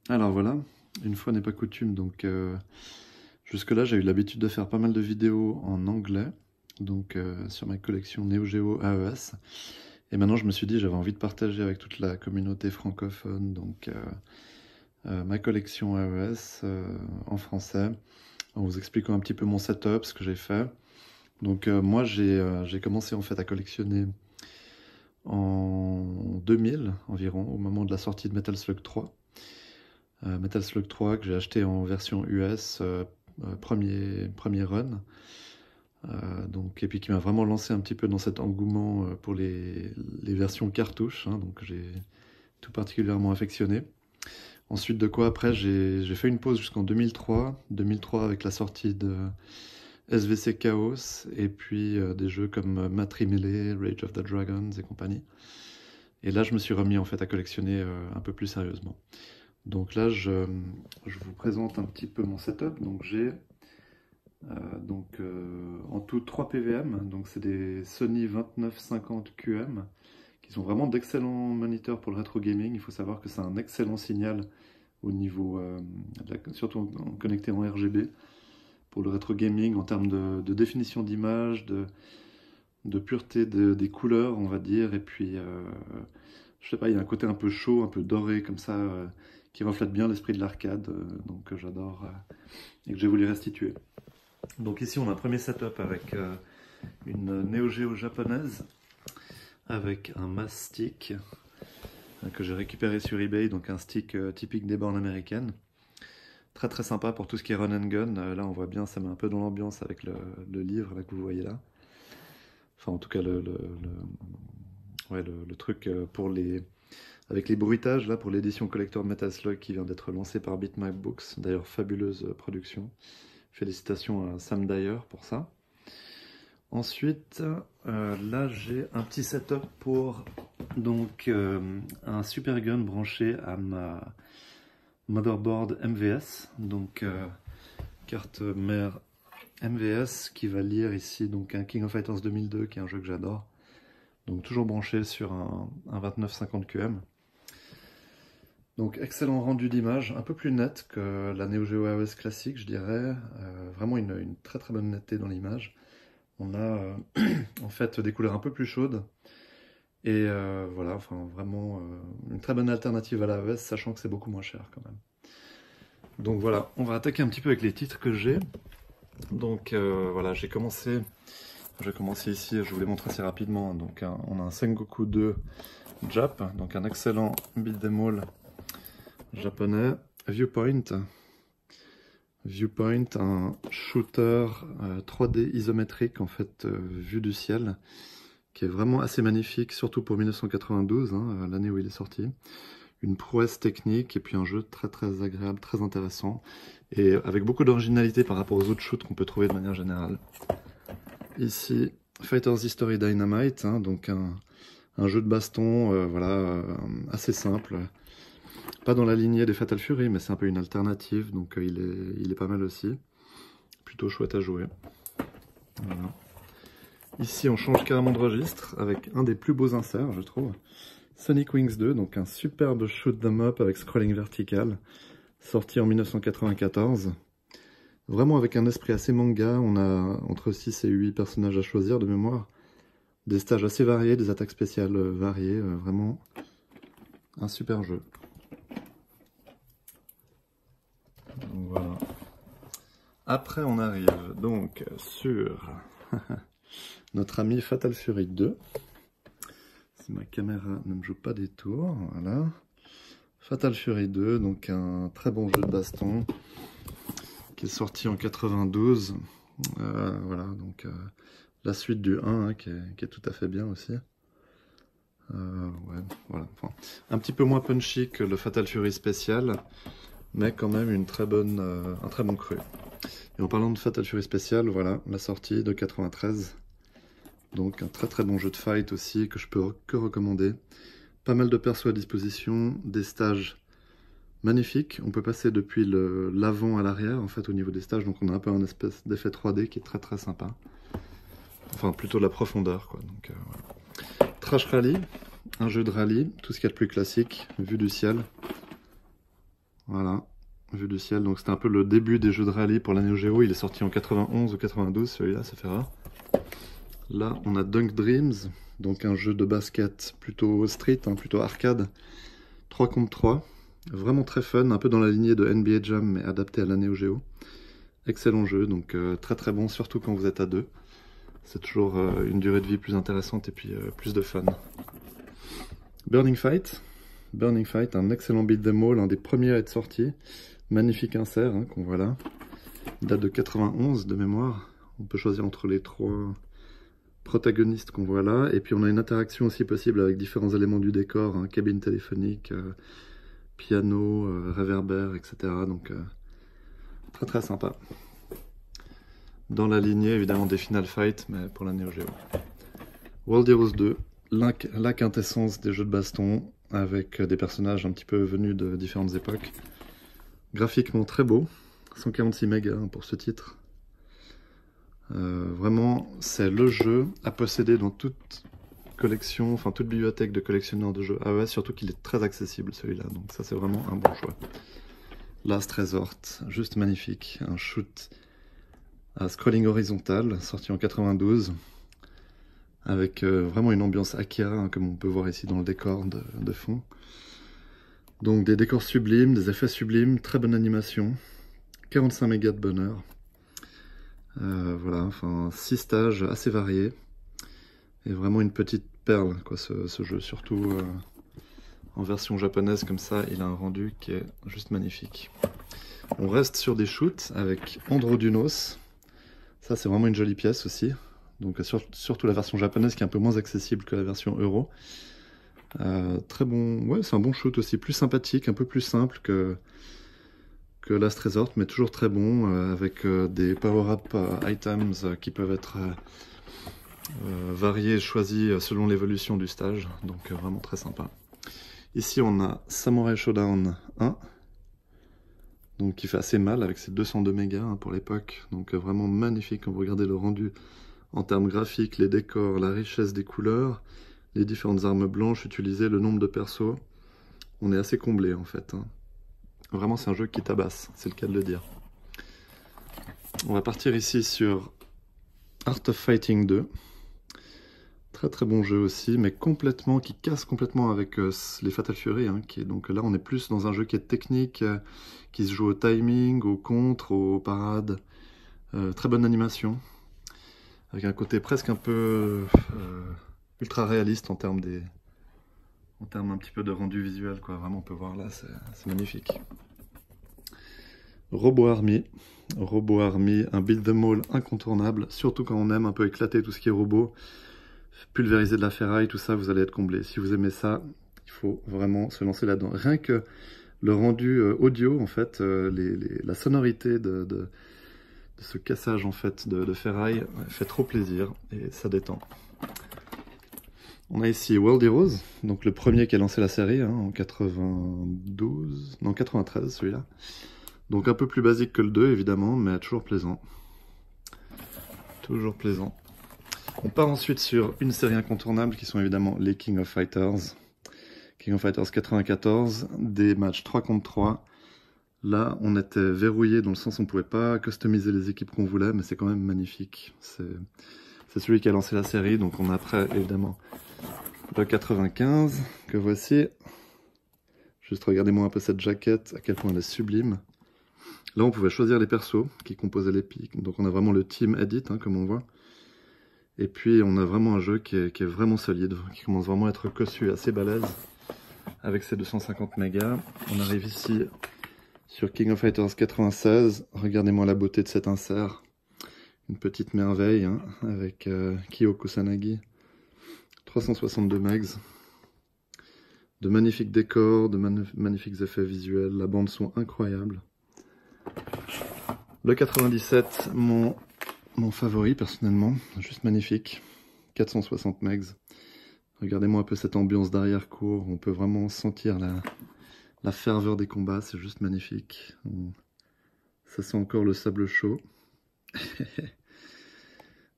Alors voilà, une fois n'est pas coutume, donc jusque-là j'ai eu l'habitude de faire pas mal de vidéos en anglais, donc sur ma collection Neo Geo AES. Et maintenant je me suis dit j'avais envie de partager avec toute la communauté francophone, donc ma collection AES en français, en vous expliquant un petit peu mon setup, ce que j'ai fait. Donc moi j'ai commencé en fait à collectionner en 2000 environ, au moment de la sortie de Metal Slug 3. Metal Slug 3 que j'ai acheté en version US, premier run. Et puis qui m'a vraiment lancé un petit peu dans cet engouement pour les versions cartouches, hein, donc j'ai tout particulièrement affectionné. Ensuite de quoi, après, j'ai fait une pause jusqu'en 2003. 2003 avec la sortie de SVC Chaos, et puis des jeux comme Matri Melee, Rage of the Dragons et compagnie. Et là, je me suis remis en fait à collectionner un peu plus sérieusement. Donc là, je vous présente un petit peu mon setup. Donc j'ai en tout 3 PVM, donc c'est des Sony 2950 QM, qui sont vraiment d'excellents moniteurs pour le rétro gaming. Il faut savoir que c'est un excellent signal au niveau, surtout connecté en RGB, pour le rétro gaming en termes de définition d'image, de pureté des couleurs, on va dire, et puis je sais pas, il y a un côté un peu chaud, un peu doré comme ça, qui reflète bien l'esprit de l'arcade, donc que j'adore et que j'ai voulu restituer. Donc ici on a un premier setup avec une Neo Geo japonaise, avec un mass stick que j'ai récupéré sur eBay, donc un stick typique des bornes américaines. Très très sympa pour tout ce qui est run and gun. Là on voit bien, ça met un peu dans l'ambiance avec le livre là, que vous voyez là. Enfin en tout cas le truc pour avec les bruitages là pour l'édition collector de Metal Slug qui vient d'être lancée par Bitmap Books. D'ailleurs fabuleuse production. Félicitations à Sam Dyer pour ça. Ensuite, là j'ai un petit setup pour donc un super gun branché à ma motherboard MVS, donc carte mère MVS qui va lire ici donc un King of Fighters 2002 qui est un jeu que j'adore. Donc toujours branché sur un 2950 QM. Donc excellent rendu d'image, un peu plus net que la Neo Geo AES classique je dirais, vraiment une très très bonne netteté dans l'image. On a en fait des couleurs un peu plus chaudes et voilà, enfin vraiment une très bonne alternative à la AES, sachant que c'est beaucoup moins cher quand même. Donc voilà, on va attaquer un petit peu avec les titres que j'ai. Donc voilà, je vais commencer ici, je vous les montre assez rapidement. Donc on a un Sengoku 2 Jap, donc un excellent beat'em all japonais. Viewpoint, un shooter 3D isométrique en fait, vue du ciel, qui est vraiment assez magnifique, surtout pour 1992, hein, l'année où il est sorti. Une prouesse technique et puis un jeu très très agréable, très intéressant, et avec beaucoup d'originalité par rapport aux autres shoots qu'on peut trouver de manière générale. Ici, Fighters History Dynamite, hein, donc un jeu de baston, voilà, assez simple. Pas dans la lignée des Fatal Fury, mais c'est un peu une alternative, donc il est pas mal aussi. Plutôt chouette à jouer. Voilà. Ici, on change carrément de registre avec un des plus beaux inserts, je trouve. Sonic Wings 2, donc un superbe shoot 'em up avec scrolling vertical, sorti en 1994. Vraiment avec un esprit assez manga, on a entre 6 et 8 personnages à choisir de mémoire. Des stages assez variés, des attaques spéciales variées, vraiment un super jeu. Donc voilà. Après on arrive donc sur notre ami Fatal Fury 2. Si ma caméra ne me joue pas des tours, voilà. Fatal Fury 2, donc un très bon jeu de baston qui est sorti en 92. Voilà, donc la suite du 1 hein, qui est tout à fait bien aussi. Ouais, voilà. Enfin, un petit peu moins punchy que le Fatal Fury spécial, mais quand même un très bon cru. Et en parlant de Fatal Fury spécial, voilà, la sortie de 93. Donc un très très bon jeu de fight aussi que je peux que recommander. Pas mal de persos à disposition, des stages magnifiques. On peut passer depuis l'avant à l'arrière en fait au niveau des stages, donc on a un peu un espèce d'effet 3D qui est très très sympa. Enfin plutôt de la profondeur quoi. Donc, voilà. Trash Rally, un jeu de rallye, tout ce qu'il y a de plus classique, vue du ciel. Voilà, vue du ciel. Donc c'était un peu le début des jeux de rallye pour la Neo Geo. Il est sorti en 91 ou 92, celui-là, ça fait rare. Là, on a Dunk Dreams, donc un jeu de basket plutôt street, hein, plutôt arcade. 3 contre 3. Vraiment très fun, un peu dans la lignée de NBA Jam, mais adapté à la Neo Geo. Excellent jeu, donc très très bon, surtout quand vous êtes à deux. C'est toujours une durée de vie plus intéressante et puis plus de fun. Burning Fight. Burning Fight, un excellent beat'em all, un des premiers à être sorti. Magnifique insert hein, qu'on voit là. Il date de 91 de mémoire. On peut choisir entre les 3 protagonistes qu'on voit là. Et puis on a une interaction aussi possible avec différents éléments du décor, hein, cabine téléphonique, piano, réverbère, etc. Donc très très sympa. Dans la lignée évidemment des Final Fight, mais pour la Neo Geo. World Heroes 2, la quintessence des jeux de baston, avec des personnages un petit peu venus de différentes époques. Graphiquement très beau, 146 mégas pour ce titre. Vraiment, c'est le jeu à posséder dans toute collection, enfin toute bibliothèque de collectionneurs de jeux AES, surtout qu'il est très accessible celui-là, donc ça c'est vraiment un bon choix. Last Resort, juste magnifique, un shoot à scrolling horizontal, sorti en 92, avec vraiment une ambiance Akira, hein, comme on peut voir ici dans le décor de fond. Donc des décors sublimes, des effets sublimes, très bonne animation, 45 mégas de bonheur. Voilà, enfin 6 stages assez variés, et vraiment une petite perle quoi ce jeu, surtout en version japonaise comme ça, il a un rendu qui est juste magnifique. On reste sur des shoots avec Androdunos, ça c'est vraiment une jolie pièce aussi, donc surtout la version japonaise qui est un peu moins accessible que la version euro. Très bon, ouais c'est un bon shoot aussi, plus sympathique, un peu plus simple que Last Resort, mais toujours très bon, avec des power-up items qui peuvent être variés et choisis selon l'évolution du stage, donc vraiment très sympa. Ici on a Samurai Showdown 1, donc qui fait assez mal avec ses 202 mégas hein, pour l'époque, donc vraiment magnifique quand vous regardez le rendu en termes graphiques, les décors, la richesse des couleurs, les différentes armes blanches utilisées, le nombre de persos, on est assez comblé en fait. Hein. Vraiment, c'est un jeu qui tabasse, c'est le cas de le dire. On va partir ici sur Art of Fighting 2. Très très bon jeu aussi, mais qui casse complètement avec les Fatal Fury. Hein, donc là, on est plus dans un jeu qui est technique, qui se joue au timing, au contre, aux parades. Très bonne animation, avec un côté presque un peu ultra réaliste en termes un petit peu de rendu visuel, quoi. Vraiment, on peut voir là, c'est magnifique. Robo Army, un beat'em all incontournable, surtout quand on aime un peu éclater tout ce qui est robot, pulvériser de la ferraille, tout ça, vous allez être comblé. Si vous aimez ça, il faut vraiment se lancer là-dedans. Rien que le rendu audio, en fait, la sonorité de ce cassage en fait de ferraille fait trop plaisir et ça détend. On a ici World Heroes, donc le premier qui a lancé la série hein, en 92, non 93 celui-là. Donc un peu plus basique que le 2 évidemment, mais toujours plaisant. Toujours plaisant. On part ensuite sur une série incontournable qui sont évidemment les King of Fighters. King of Fighters 94, des matchs 3 contre 3. Là, on était verrouillé dans le sens où on ne pouvait pas customiser les équipes qu'on voulait, mais c'est quand même magnifique. C'est celui qui a lancé la série, donc on a après évidemment le 95 que voici. Juste regardez-moi un peu cette jaquette, à quel point elle est sublime. Là, on pouvait choisir les persos qui composaient l'épique. Donc on a vraiment le team edit, hein, comme on voit. Et puis on a vraiment un jeu qui est vraiment solide, qui commence vraiment à être cossu, assez balèze, avec ses 250 mégas. On arrive ici sur King of Fighters 96. Regardez-moi la beauté de cet insert. Une petite merveille, hein, avec Kyo Kusanagi. 362 megs. De magnifiques décors, de magnifiques effets visuels. La bande son incroyable. Le 97, mon favori personnellement, juste magnifique, 460 megs. Regardez-moi un peu cette ambiance d'arrière-cour, on peut vraiment sentir la ferveur des combats, c'est juste magnifique. Ça sent encore le sable chaud.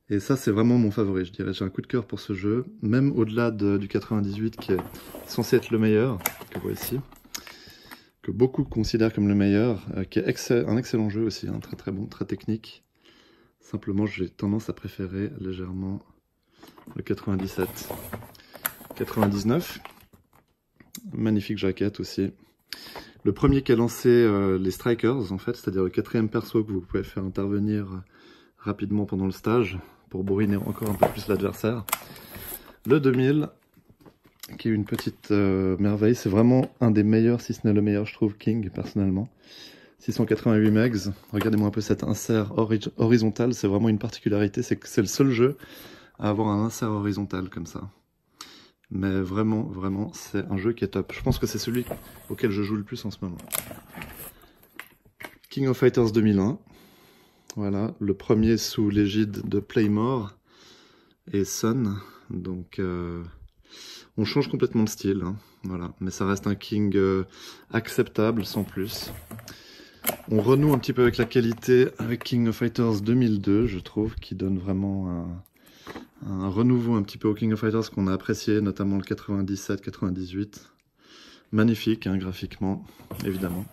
Et ça c'est vraiment mon favori, je dirais, j'ai un coup de cœur pour ce jeu, même au-delà du 98 qui est censé être le meilleur, que voici, que beaucoup considèrent comme le meilleur, qui est un excellent jeu aussi, hein, très très bon, très technique. Simplement, j'ai tendance à préférer légèrement le 97. 99, magnifique jaquette aussi. Le premier qui a lancé les strikers, en fait, c'est-à-dire le 4e perso que vous pouvez faire intervenir rapidement pendant le stage pour bourriner encore un peu plus l'adversaire. Le 2000, qui est une petite merveille, c'est vraiment un des meilleurs, si ce n'est le meilleur, je trouve, King, personnellement. 688 megs, regardez-moi un peu cet insert horizontal, c'est vraiment une particularité, c'est que c'est le seul jeu à avoir un insert horizontal comme ça. Mais vraiment, vraiment, c'est un jeu qui est top. Je pense que c'est celui auquel je joue le plus en ce moment. King of Fighters 2001, voilà, le premier sous l'égide de Playmore et Sun, donc on change complètement de style, hein, voilà, mais ça reste un King acceptable sans plus. On renoue un petit peu avec la qualité avec King of Fighters 2002, je trouve, qui donne vraiment un renouveau un petit peu au King of Fighters qu'on a apprécié, notamment le 97-98. Magnifique, hein, graphiquement, évidemment.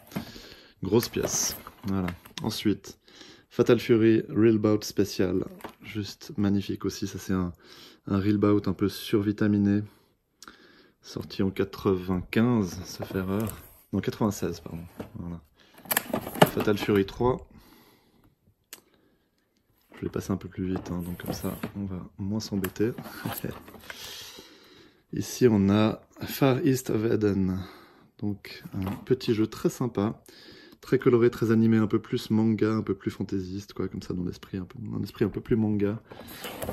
Grosse pièce, voilà. Ensuite, Fatal Fury Real Bout spécial, juste magnifique aussi, ça c'est un Real Bout un peu survitaminé, sorti en 95, ça fait erreur, non 96 pardon, voilà. Fatal Fury 3, je vais passer un peu plus vite, hein, donc comme ça on va moins s'embêter. Ici on a Far East of Eden, donc un petit jeu très sympa, très coloré, très animé, un peu plus manga, un peu plus fantaisiste, quoi, comme ça dans l'esprit, un esprit un peu plus manga,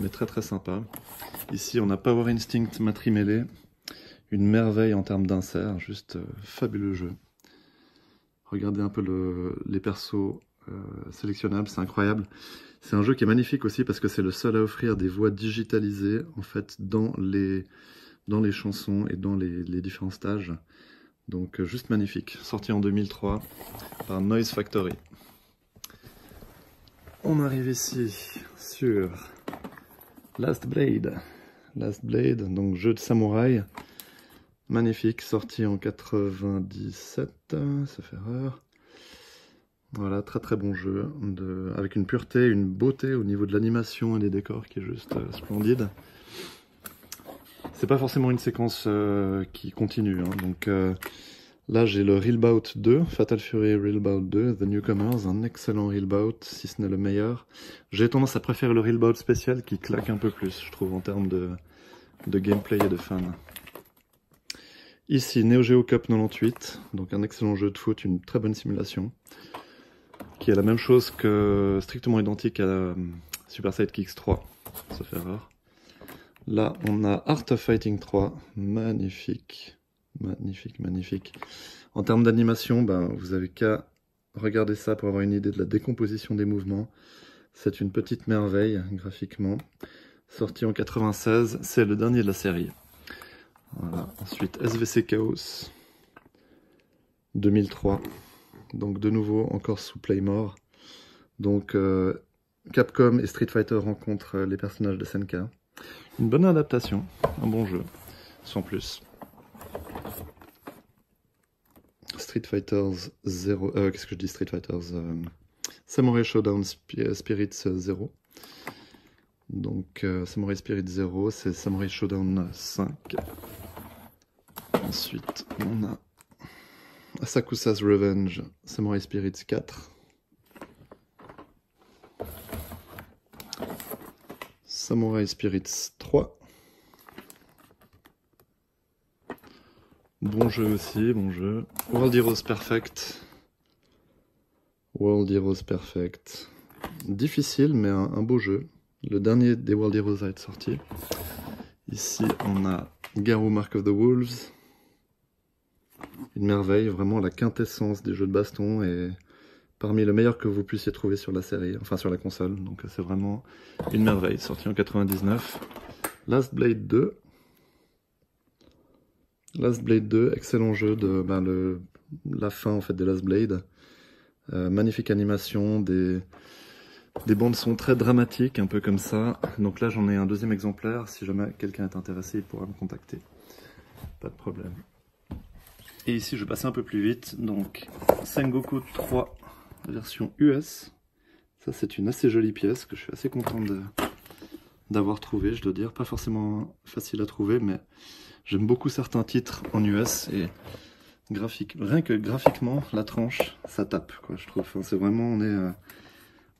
mais très très sympa. Ici on a Power Instinct Matrimélé, une merveille en termes d'insert, juste fabuleux jeu. Regardez un peu les persos sélectionnables, c'est incroyable. C'est un jeu qui est magnifique aussi parce que c'est le seul à offrir des voix digitalisées en fait dans les chansons et dans les différents stages. Donc juste magnifique. Sorti en 2003 par Noise Factory. On arrive ici sur Last Blade. Last Blade, donc jeu de samouraï. Magnifique, sorti en 97, ça fait erreur. Voilà, très très bon jeu, avec une pureté, une beauté au niveau de l'animation et des décors qui est juste splendide. C'est pas forcément une séquence qui continue, hein, donc là j'ai le Real Bout 2, Fatal Fury Real Bout 2, The Newcomers, un excellent Real Bout, si ce n'est le meilleur. J'ai tendance à préférer le Real Bout spécial qui claque un peu plus, je trouve, en termes de gameplay et de fun. Ici, Neo Geo Cup 98, donc un excellent jeu de foot, une très bonne simulation, qui est la même chose que strictement identique à Super Sidekicks 3, ça fait erreur. Là, on a Art of Fighting 3, magnifique, magnifique, magnifique. En termes d'animation, ben, vous avez qu'à regarder ça pour avoir une idée de la décomposition des mouvements. C'est une petite merveille graphiquement. Sorti en 96, c'est le dernier de la série. Voilà. Ensuite, SVC Chaos 2003. Donc de nouveau, encore sous Playmore. Donc Capcom et Street Fighter rencontrent les personnages de SNK. Une bonne adaptation, un bon jeu, sans plus. Street Fighters 0... qu'est-ce que je dis Street Fighters Samurai Showdown Spirits 0. Donc Samurai Spirit 0, c'est Samurai Showdown 5. Ensuite, on a Asakusa's Revenge, Samurai Spirits 4. Samurai Spirits 3. Bon jeu aussi, bon jeu. World Heroes Perfect. World Heroes Perfect. Difficile, mais un beau jeu. Le dernier des World Heroes à être sorti. Ici, on a Garou Mark of the Wolves. Une merveille, vraiment la quintessence des jeux de baston et parmi le meilleur que vous puissiez trouver sur la série, enfin sur la console. Donc c'est vraiment une merveille, sorti en 99. Last Blade 2. Last Blade 2, excellent jeu de la fin en fait de Last Blade. Magnifique animation, des bandes son très dramatiques, un peu comme ça. Donc là j'en ai un deuxième exemplaire, si jamais quelqu'un est intéressé il pourra me contacter. Pas de problème. Et ici, je vais passer un peu plus vite. Donc, Sengoku 3, version US. Ça, c'est une assez jolie pièce que je suis assez content d'avoir trouvée, je dois dire. Pas forcément facile à trouver, mais j'aime beaucoup certains titres en US. Et rien que graphiquement, la tranche, ça tape, quoi, je trouve. Enfin, c'est vraiment,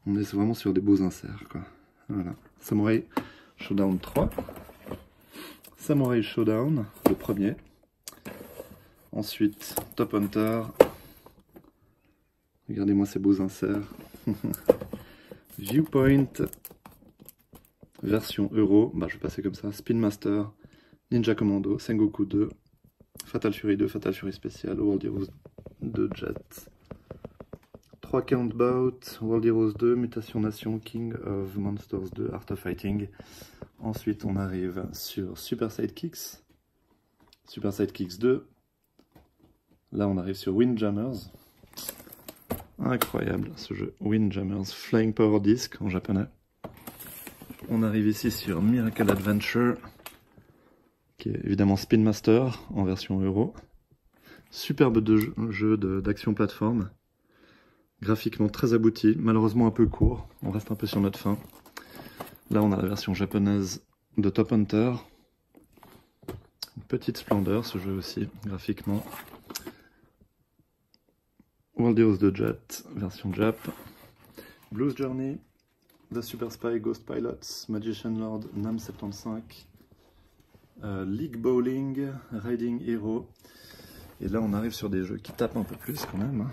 on est vraiment sur des beaux inserts, quoi. Voilà. Samurai Showdown 3. Samurai Showdown, le premier. Ensuite, Top Hunter. Regardez-moi ces beaux inserts. Viewpoint, version Euro. Bah, je vais passer comme ça. Spin Master, Ninja Commando, Sengoku 2, Fatal Fury 2, Fatal Fury Special, World Heroes 2 Jet. 3 Count Bout, World Heroes 2, Mutation Nation, King of Monsters 2, Art of Fighting. Ensuite, on arrive sur Super Sidekicks. Super Sidekicks 2. Là, on arrive sur Windjammers. Incroyable ce jeu, Windjammers Flying Power Disc en japonais. On arrive ici sur Miracle Adventure, qui est évidemment Spin Master en version Euro. Superbe jeu d'action plateforme, graphiquement très abouti, malheureusement un peu court, on reste un peu sur notre fin. Là on a la version japonaise de Top Hunter. Une petite splendeur ce jeu aussi, graphiquement. World Heroes 2 Jet, version Jap. Blues Journey, The Super Spy, Ghost Pilots, Magician Lord, NAM 75. League Bowling, Riding Hero. Et là on arrive sur des jeux qui tapent un peu plus quand même.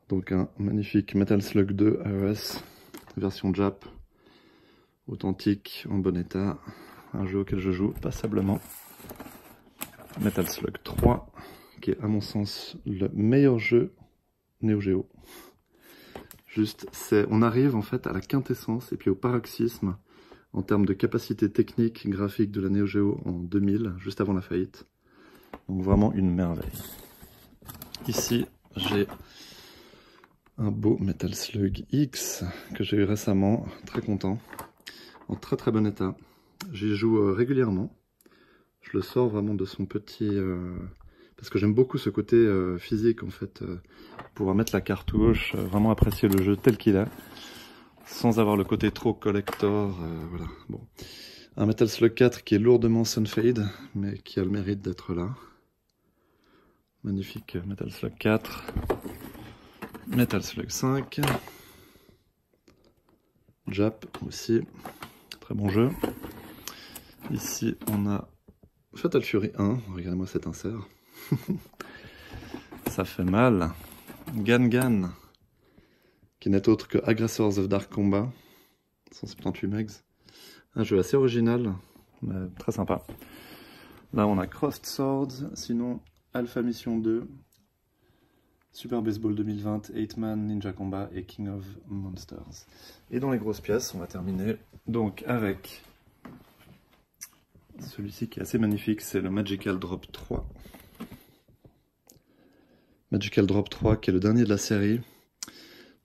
Donc un magnifique Metal Slug 2 AES, version Jap. Authentique, en bon état. Un jeu auquel je joue passablement. Metal Slug 3. Qui est à mon sens le meilleur jeu Neo Geo. Juste, on arrive en fait à la quintessence et puis au paroxysme en termes de capacité technique, graphique de la Neo Geo en 2000, juste avant la faillite. Donc vraiment une merveille. Ici, j'ai un beau Metal Slug X que j'ai eu récemment, très content, en très très bon état. J'y joue régulièrement. Je le sors vraiment de son petit... parce que j'aime beaucoup ce côté physique en fait, pouvoir mettre la cartouche, vraiment apprécier le jeu tel qu'il est, sans avoir le côté trop collector, voilà. Bon. Un Metal Slug 4 qui est lourdement Sunfade, mais qui a le mérite d'être là. Magnifique Metal Slug 4. Metal Slug 5. Jap aussi, très bon jeu. Ici on a Fatal Fury 1, regardez-moi cet insert. Ça fait mal. Gan, qui n'est autre que Aggressors of Dark Combat, 178 megs. Un jeu assez original, mais très sympa. Là on a Crossed Swords, sinon Alpha Mission 2, Super Baseball 2020, 8-Man, Ninja Combat et King of Monsters. Et dans les grosses pièces, on va terminer donc avec celui-ci qui est assez magnifique, c'est le Magical Drop 3. Magical Drop 3 qui est le dernier de la série.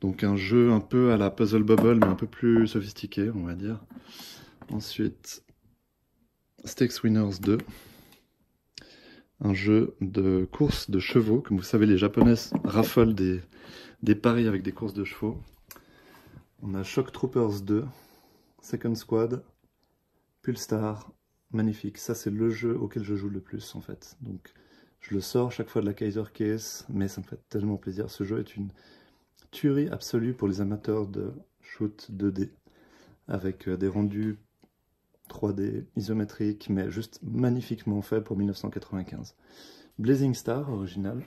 Donc un jeu un peu à la Puzzle Bubble mais un peu plus sophistiqué on va dire. Ensuite Stakes Winners 2. Un jeu de course de chevaux. Comme vous savez les japonaises raffolent des paris avec des courses de chevaux. On a Shock Troopers 2. Second Squad. Pulstar. Magnifique. Ça c'est le jeu auquel je joue le plus en fait. Donc je le sors chaque fois de la Kaiser Case, mais ça me fait tellement plaisir. Ce jeu est une tuerie absolue pour les amateurs de shoot 2D, avec des rendus 3D isométriques, mais juste magnifiquement fait pour 1995. Blazing Star, original.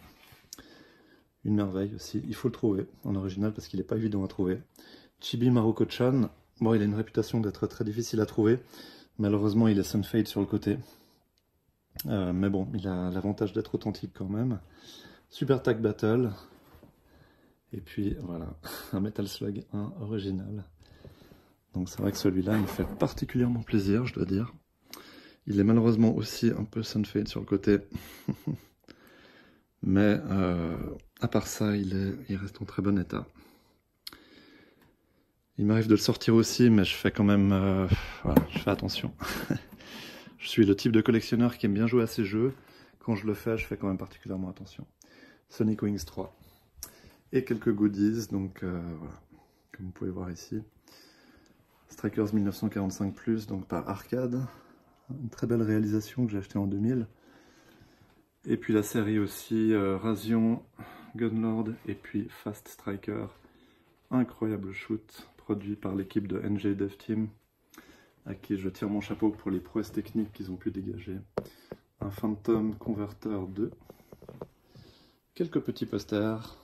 Une merveille aussi. Il faut le trouver en original parce qu'il n'est pas évident à trouver. Chibi Maruko-chan. Bon, il a une réputation d'être très difficile à trouver. Malheureusement, il est Sunfade sur le côté. Mais bon, il a l'avantage d'être authentique quand même. Super Tag Battle. Et puis voilà, un Metal Slug 1 original. Donc c'est vrai que celui-là me fait particulièrement plaisir, je dois dire. Il est malheureusement aussi un peu Sunfade sur le côté. Mais à part ça, il reste en très bon état. Il m'arrive de le sortir aussi, mais je fais quand même... voilà, je fais attention. Je suis le type de collectionneur qui aime bien jouer à ces jeux. quand je le fais quand même particulièrement attention. Sonic Wings 3. Et quelques goodies, donc voilà, comme vous pouvez voir ici. Strikers 1945+, donc par Arcade. Une très belle réalisation que j'ai achetée en 2000. Et puis la série aussi, Razion, Gunlord et puis Fast Striker. Incroyable shoot, produit par l'équipe de NJ Dev Team, à qui je tire mon chapeau pour les prouesses techniques qu'ils ont pu dégager. Un Phantom Converter 2. Quelques petits posters.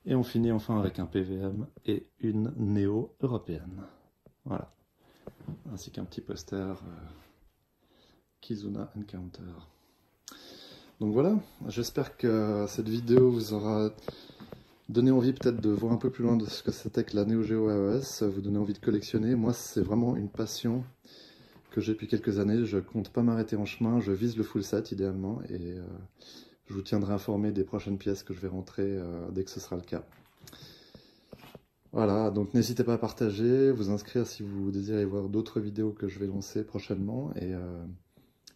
Et on finit enfin avec un PVM et une Néo européenne. Voilà. Ainsi qu'un petit poster Kizuna Encounter. Donc voilà, j'espère que cette vidéo vous aura donné envie peut-être de voir un peu plus loin de ce que c'était que la Neo Geo AES, vous donner envie de collectionner. Moi, c'est vraiment une passion que j'ai depuis quelques années. Je compte pas m'arrêter en chemin, je vise le full set idéalement et je vous tiendrai informé des prochaines pièces que je vais rentrer dès que ce sera le cas. Voilà, donc n'hésitez pas à partager, vous inscrire si vous désirez voir d'autres vidéos que je vais lancer prochainement et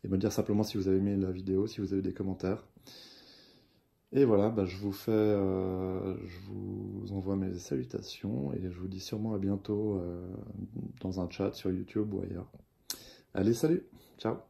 me dire simplement si vous avez aimé la vidéo, si vous avez des commentaires. Et voilà, bah, je vous envoie mes salutations et je vous dis sûrement à bientôt dans un chat sur YouTube ou ailleurs. Allez, salut, ciao!